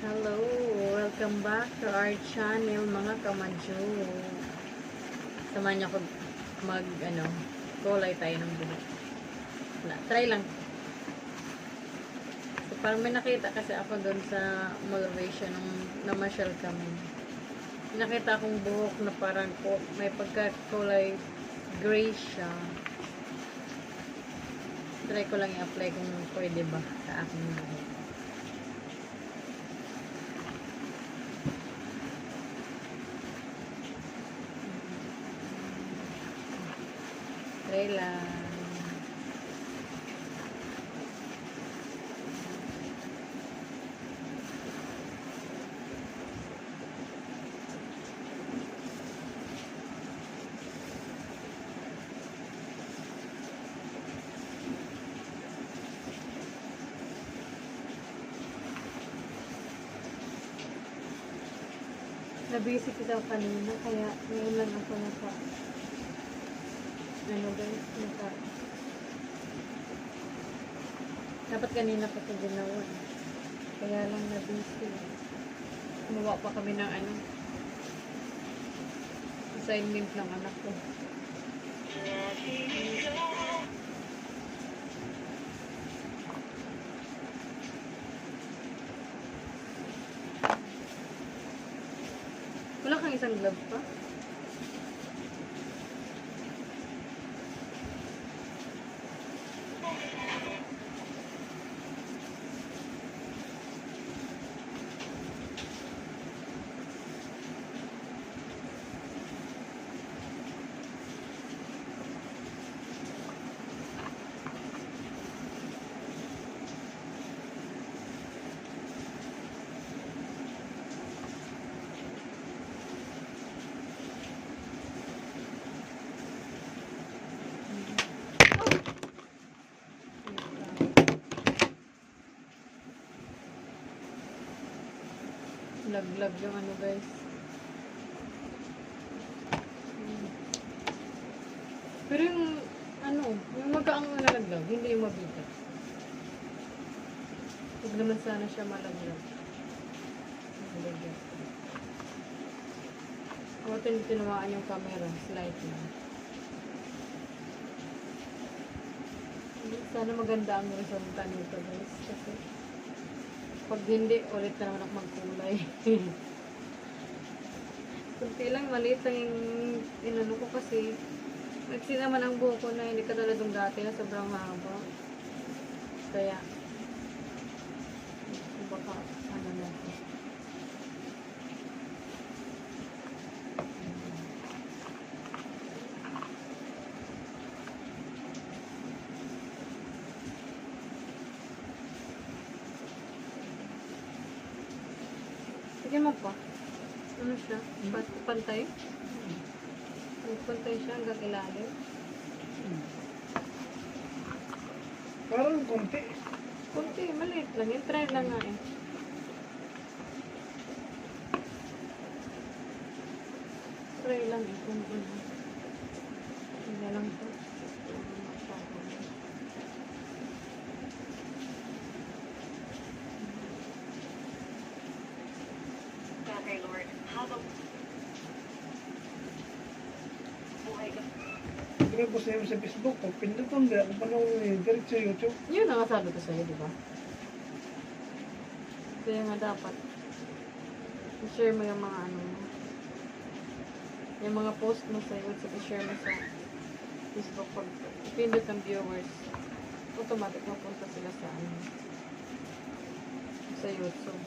Hello, welcome back to our channel mga kamadyo. Samahan niyo ako kulay tayo ng buhok. Try lang. So, parang may nakita kasi ako doon sa motivation nung namasyal kami. Nakita akong buhok na parang may pagka-kulay gray siya. Try ko lang i-apply kung pwede ba sa aking buhok. Try lang. Nabisi ko daw kanina, kaya ngayon lang ako dapat kanina pa ito ginawa. Kaya lang nabisi. Gumawa pa kami ng assignment ng anak ko. Wala kang isang glove pa? Laglag yung guys. Pero yung yung magaang nalaglag, hindi yung mabigat. Huwag naman sana siya malaglag. Ako tinawaan yung camera, slightly. Sana maganda ang resulta nito guys. Kasi pag hindi, ulit na naman ako magkulay. Kunti lang, maliit lang yung ko kasi nagsi naman ang buhok ko na hindi katulad ng dati na sobrang haba. Kaya baka na ito. Sige mo pa. Ano siya? Pantay? Pantay siya hanggang ilalim. Parang konti. Kunti, maliit lang. Yung try lang nga eh. Try lang eh. Kung ano. Hindi lang ito. Okay, Lord. How about buhay ka? Kaya po sa Facebook, pag pindutan na, kung paano direct sa YouTube. Yun ang sabi ko sa'yo, di ba? Kaya nga dapat i-share mo yung mga yung mga post mo sa YouTube, i-share mo sa Facebook. Pag pindot ng viewers, automatic mapunta sila sa YouTube.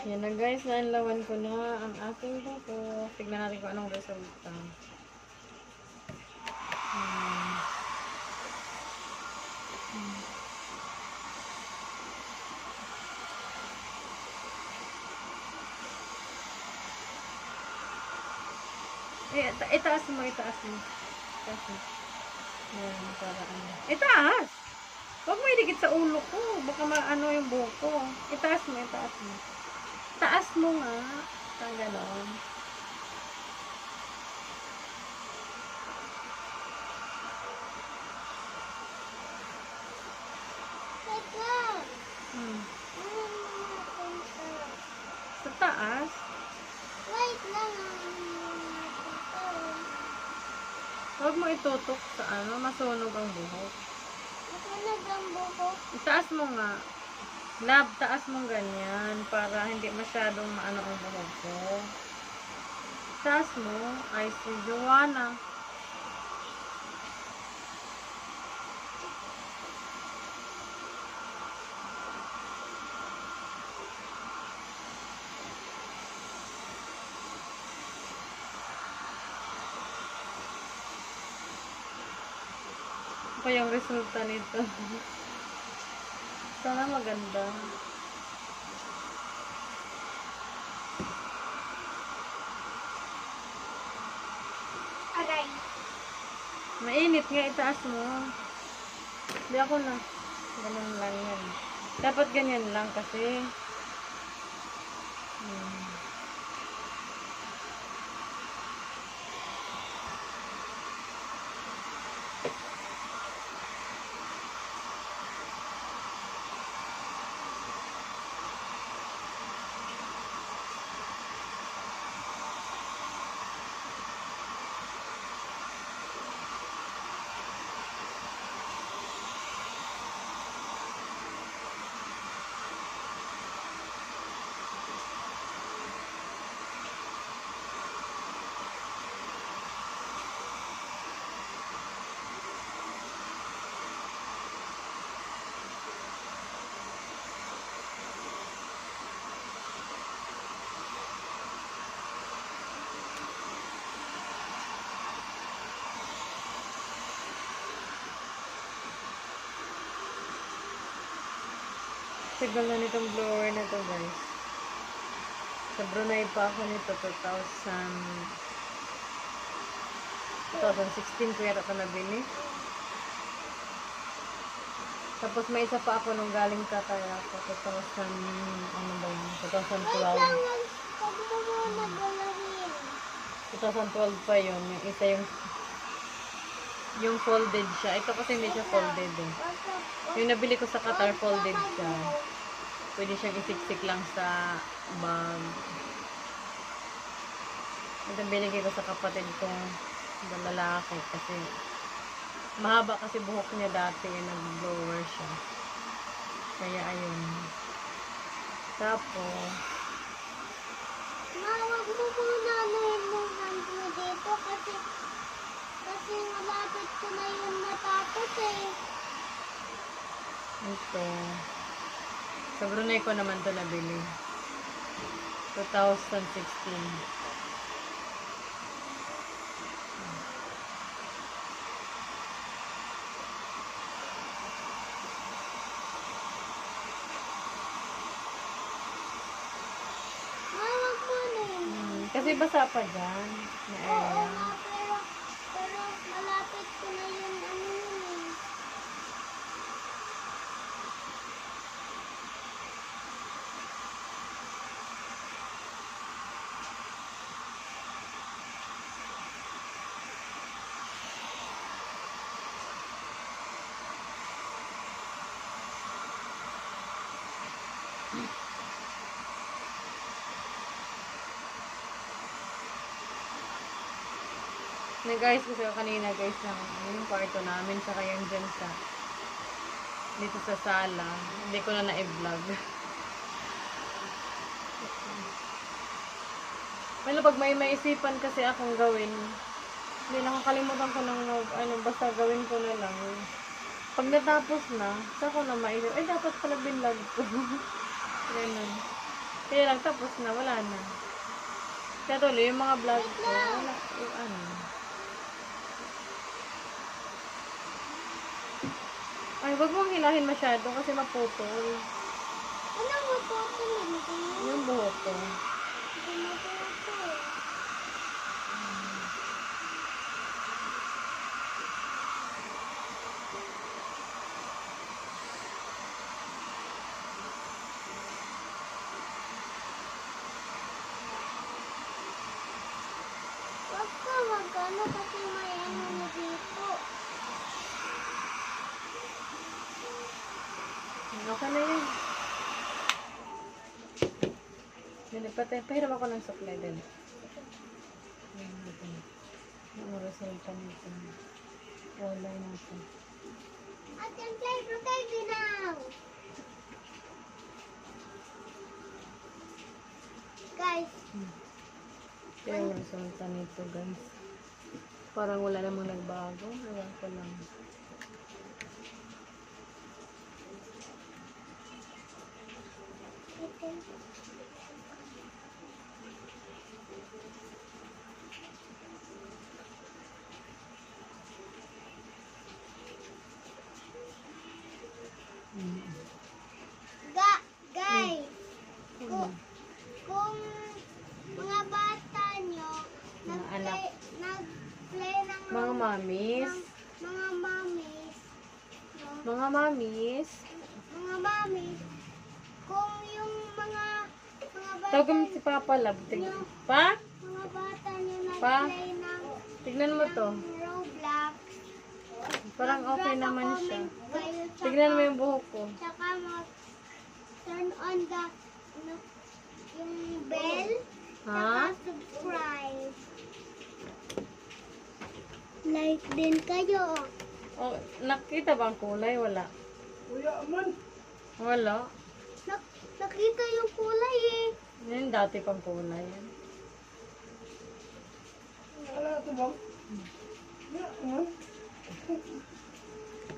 Yan na guys, naanlawan ko na ang aking buko. Tignan natin kung anong resulta. Hmm. Itaas mo, itaas mo. Itaas mo. Yan, para ano. Itaas! Huwag mo idikit sa ulo ko. Baka maano yung buhok ko. Itaas mo, itaas mo. Taas mo nga. Ganon. Wait lang. Hmm. Ano Sa taas. Wait lang. Huwag mo itutok sa ano, masunog ang buhok. Masunog ang buhok. Itaas mo nga. Lab, taas mo ganyan para hindi masyadong maano ang buhok ko. Taas mo. Ay, si Joanna. Ano yung resulta nito? Sana maganda. Aray. Mainit nga, itaas mo. Hindi ako na. Ganun lang yan. Dapat ganyan lang kasi. Tagal na nitong blower na to guys. Sa Brunei pa ako nito 2016 ko yata ito nabili. Tapos may isa pa ako nung galing Kataya ako 2000 ano ba yun? 2012. Huwag mo muna galahin. 2012 pa yun. Yung isa yung folded siya. Ito kasi hindi siya folded eh. Yung nabili ko sa Qatar folded siya. Pwede siyang isiksik lang sa bag. Ito binigay ko sa kapatid kong lalaki kasi mahaba kasi buhok niya dati. Nag-blower siya. Kaya ayun. Tapos Ma, huwag mo muna anuhin yung hand mo dito kasi malapit ko na yun natapos eh. ito. Sa Brunei ko naman to nabili. 2016. Ma, huwag mo anuhin. Kasi basa pa dyan. Na Oo area. nga, pero malapit ko na yun ano yun eh. Na guys, kasi kanina guys, yung kwarto namin, tsaka yung dyan sa dito sa sala. Hindi ko na na-vlog. Well, pag may maisipan kasi akong gawin, hindi nakakalimutan ko ng ano, basta gawin ko na lang. Pag natapos na, saka ko na maisip, dapat pala binlog ko. Ganun. Kaya lang tapos na, wala na. Kaya tuloy, yung mga vlog ko, wala, yung ano. Ay, wag mong hilahin masyado kasi mapupol. Ano mo po ito hindi? Yung buhok ko. Hindi mo po ito. Wag ka, wag ano kasi may ano na dito. Okay na yun. Nilipatay. Pahiram ako ng supply din. Ano resulta nito? Wala natin. At yung flavor kay ginaw. Guys, Ito yung resulta nito, guys. Parang wala namang nagbago. Ewan ko lang. guys, kung mga bata nyo Mga anak. nag-play ng Mga mamis. mga mommies, no? Mga mamis. Mga mommies, kung yung mga bata, Tawag mo si Papa Love. Pa? mga bata nyo Pa? nag-play ng Tignan mo to. Roblox, Parang okay naman siya. kayo, Tignan mo yung buhok ko. tsaka mag-turn on the yung bell, Ha? tsaka subscribe. Like din kayo. Oh, nakita ba ang kulay? Wala. Kuya, aman. Wala. Nakita yung kulay eh. Yan dati pang kulay. Wala ito bang? Kuya, aman.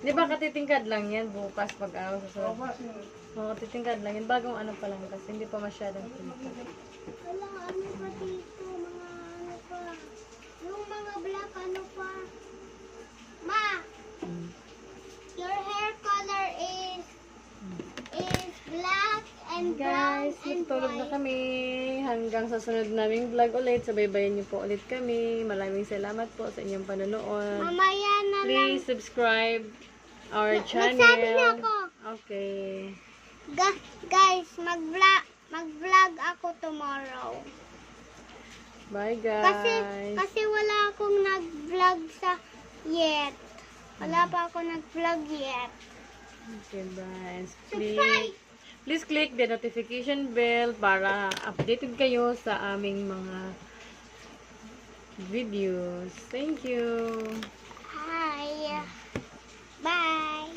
Di ba katitingkad lang yan bukas pag araw sa Oo sunod? ba, sino? Oo, titingkad lang yan. Bagong ano pa lang kasi hindi pa masyadong tingkad. Wala ano pa dito, mga ano pa. Yung mga black ano pa. Ma, your hair color is black and brown Guys, and magtulog na white. kami. Hanggang sa sunod naming vlog ulit. Sabaybayan niyo po ulit kami. Maraming salamat po sa inyong panonood. Mamaya na lang. Please subscribe our channel. Nagsabi na ako. Okay. Guys, mag-vlog ako tomorrow. Bye Kasi guys. wala akong nag-vlog yet. Wala pa ako nag-vlog yet. Okay guys. Subscribe! Please click the notification bell para updated kayo sa aming mga videos. Thank you. Hi. Bye.